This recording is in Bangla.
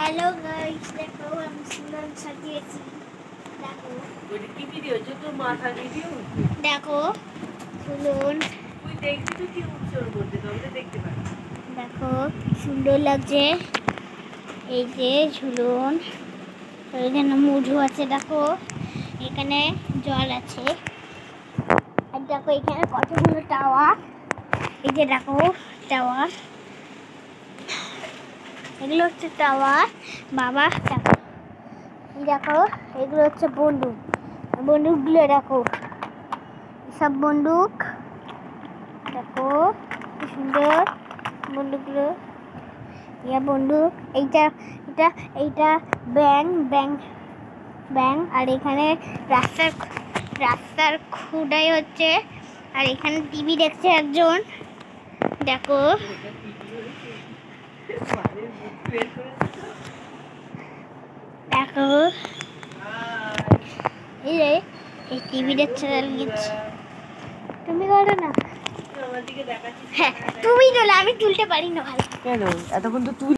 হ্যালো গাইস, দেখো আমি সুন্দর সাজিয়েছি। দেখো ওই কি ভিডিও যে তোর মাথার ভিডিও দেখো শুনুন, তুই দেখবি তো কি উৎসর মধ্যে তবে দেখতে পাবি। দেখো কি সুন্দর লাগছে। এই যে ঝুলুন, এখানে মধু আছে, দেখো এখানে জল আছে, আর দেখো এখানে কতগুলো টাওয়ার। এই যে দেখো টাওয়ার, এগুলো হচ্ছে টাওয়ার। বাবা দেখো, দেখো এগুলো হচ্ছে বন্দুক। বন্দুকগুলো দেখো, সব বন্দুক দেখো কি সুন্দর বন্দুকগুলো। ইয়া বন্দুক, এইটা ব্যাং ব্যাং ব্যাং। আর এখানে রাস্তার খুঁটাই হচ্ছে, আর এখানে টিভি দেখছে একজন। দেখো দেখো এই টিভি দেখছে। তুমি করো না, হ্যাঁ তুমি তোলো, আমি তুলতে পারি না ভালো। কেন এতক্ষণ তো তুই